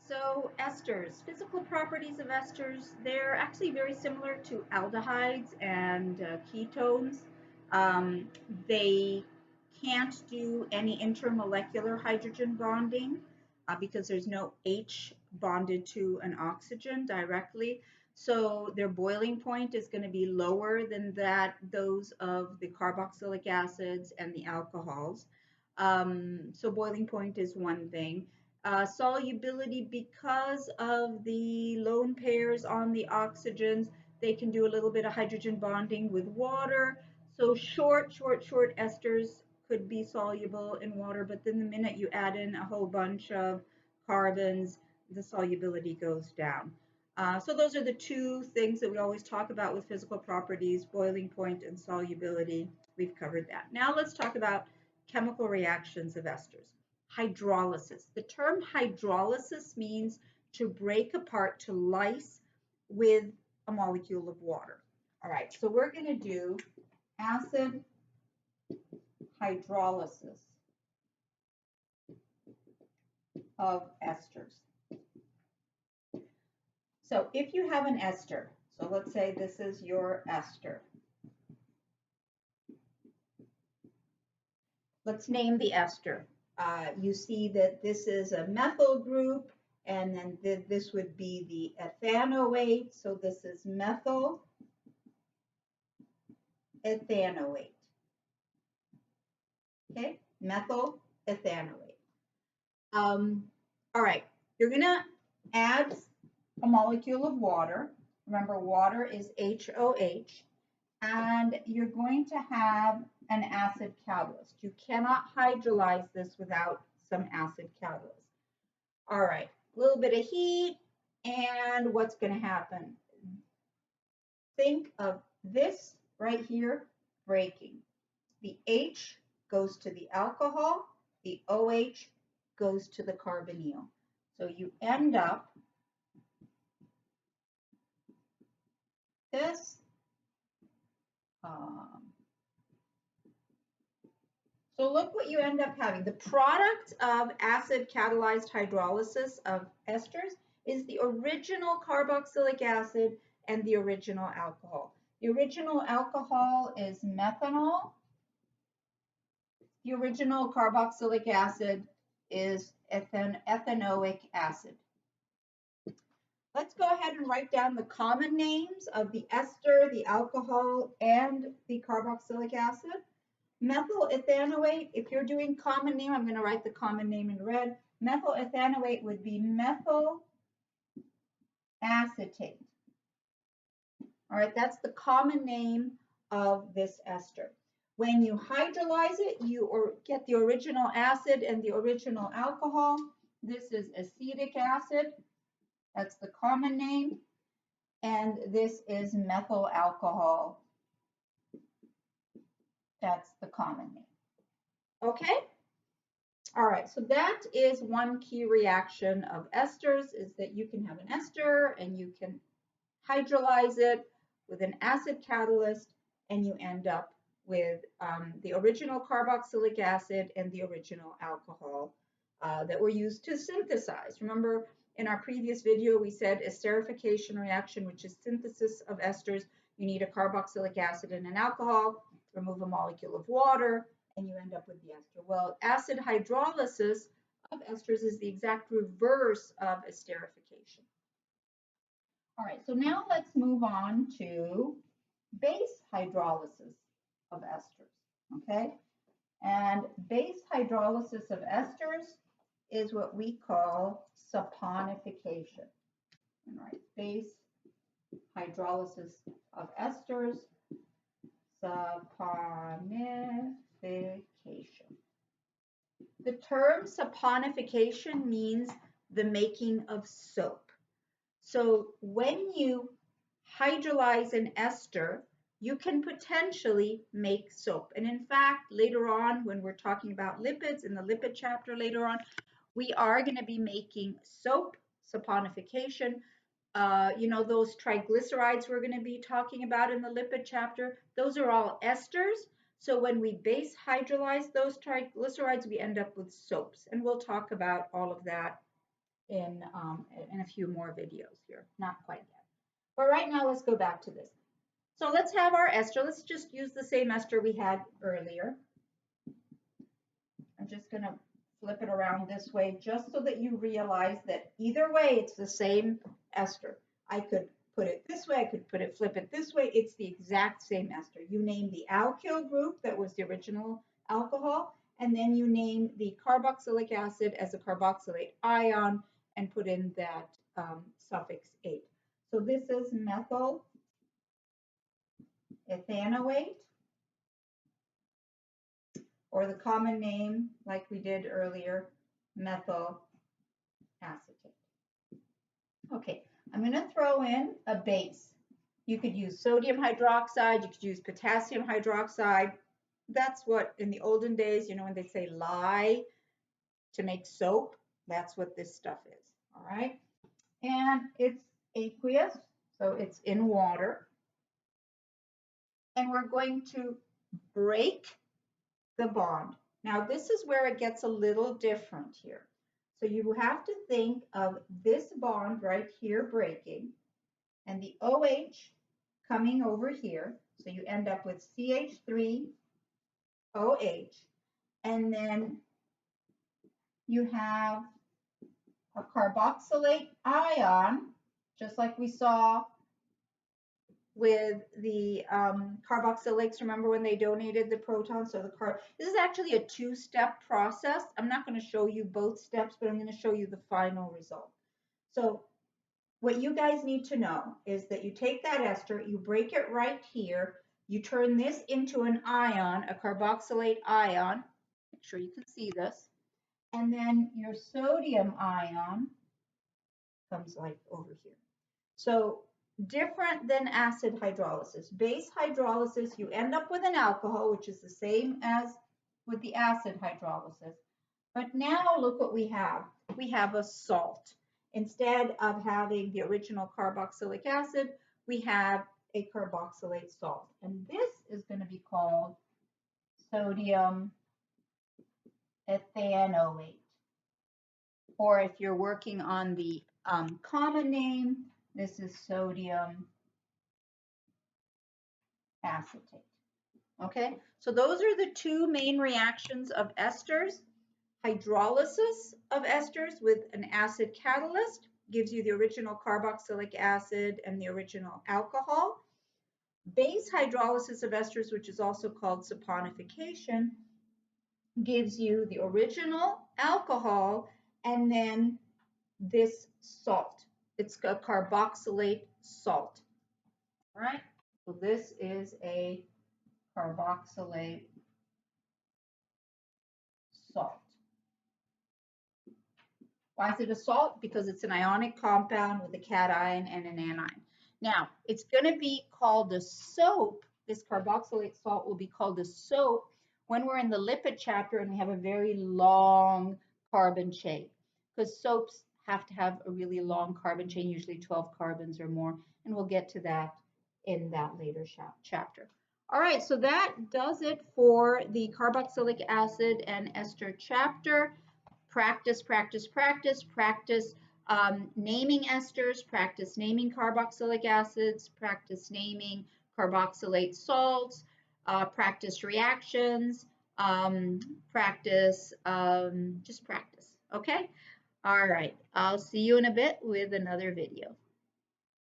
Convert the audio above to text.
So esters, physical properties of esters, they're actually very similar to aldehydes and ketones. Um, they can't do any intermolecular hydrogen bonding because there's no H bonded to an oxygen directly. So their boiling point is going to be lower than those of the carboxylic acids and the alcohols. So boiling point is one thing. Solubility, because of the lone pairs on the oxygens, they can do a little bit of hydrogen bonding with water. So short esters could be soluble in water, but then the minute you add in a whole bunch of carbons, the solubility goes down. So those are the two things that we always talk about with physical properties, boiling point and solubility. We've covered that. Now let's talk about chemical reactions of esters. Hydrolysis. The term hydrolysis means to break apart, to lyse with a molecule of water. All right, so we're going to do acid hydrolysis of esters. So if you have an ester, so let's say this is your ester. Let's name the ester. You see that this is a methyl group, and then this would be the ethanoate. So this is methyl ethanoate. Okay, methyl ethanoate. All right, you're going to add a molecule of water. Remember, water is HOH, and you're going to have an acid catalyst. You cannot hydrolyze this without some acid catalyst. All right, a little bit of heat, and what's going to happen? Think of this right here breaking. The H goes to the alcohol, the OH goes to the carbonyl. So you end up this. So look what you end up having. The product of acid catalyzed hydrolysis of esters is the original carboxylic acid and the original alcohol. The original alcohol is methanol. The original carboxylic acid is ethanoic acid. Let's go ahead and write down the common names of the ester, the alcohol, and the carboxylic acid. Methyl ethanoate, if you're doing common name, I'm going to write the common name in red. Methyl ethanoate would be methyl acetate. All right, that's the common name of this ester. When you hydrolyze it, you get the original acid and the original alcohol. This is acetic acid. That's the common name. And this is methyl alcohol. That's the common name. Okay? All right, so that is one key reaction of esters, is that you can have an ester and you can hydrolyze it with an acid catalyst, and you end up with the original carboxylic acid and the original alcohol that were used to synthesize. Remember, in our previous video, we said esterification reaction, which is synthesis of esters. You need a carboxylic acid and an alcohol, remove a molecule of water, and you end up with the ester. Well, acid hydrolysis of esters is the exact reverse of esterification. All right, so now let's move on to base hydrolysis of esters, okay? And base hydrolysis of esters is what we call saponification. All right, base hydrolysis of esters, saponification. The term saponification means the making of soap. So when you hydrolyze an ester, you can potentially make soap. And in fact, later on, when we're talking about lipids, in the lipid chapter later on, we are going to be making soap, saponification. You know, those triglycerides we're going to be talking about in the lipid chapter, those are all esters. So when we base hydrolyze those triglycerides, we end up with soaps. And we'll talk about all of that in a few more videos here. Not quite yet. But right now, let's go back to this. So let's have our ester. Let's just use the same ester we had earlier. I'm just going to flip it around this way just so that you realize that either way, it's the same ester. I could put it this way. I could flip it this way. It's the exact same ester. You name the alkyl group that was the original alcohol, and then you name the carboxylic acid as a carboxylate ion and put in that suffix ate. So this is methyl ethanoate, or the common name, like we did earlier, methyl acetate. Okay, I'm going to throw in a base. You could use sodium hydroxide, you could use potassium hydroxide. That's what, in the olden days, when they say lye to make soap, that's what this stuff is, all right? And it's aqueous, so it's in water. And we're going to break the bond. Now, this is where it gets a little different here. So you have to think of this bond right here breaking and the OH coming over here. So you end up with CH3OH. And then you have a carboxylate ion, just like we saw with the carboxylics. Remember when they donated the protons? So this is actually a two-step process. I'm not going to show you both steps, but I'm going to show you the final result. So what you guys need to know is that you take that ester, you break it right here, you turn this into an ion, a carboxylate ion. Make sure you can see this. And then your sodium ion comes like over here. So different than acid hydrolysis. Base hydrolysis, you end up with an alcohol, which is the same as with the acid hydrolysis. But now look what we have. We have a salt. Instead of having the original carboxylic acid, we have a carboxylate salt. And this is going to be called sodium ethanoate. Or if you're working on the common name, this is sodium acetate. Okay, so those are the two main reactions of esters. Hydrolysis of esters with an acid catalyst gives you the original carboxylic acid and the original alcohol. Base hydrolysis of esters, which is also called saponification, gives you the original alcohol and then this salt. It's a carboxylate salt. All right, so this is a carboxylate salt. Why is it a salt? Because it's an ionic compound with a cation and an anion. Now, it's going to be called a soap. This carboxylate salt will be called a soap when we're in the lipid chapter and we have a very long carbon chain, because soaps have to have a really long carbon chain, usually 12 carbons or more, and we'll get to that in that later chapter. All right, so that does it for the carboxylic acid and ester chapter. Practice, practice, practice, practice naming esters, practice naming carboxylic acids, practice naming carboxylate salts, practice reactions, just practice, okay? All right, I'll see you in a bit with another video.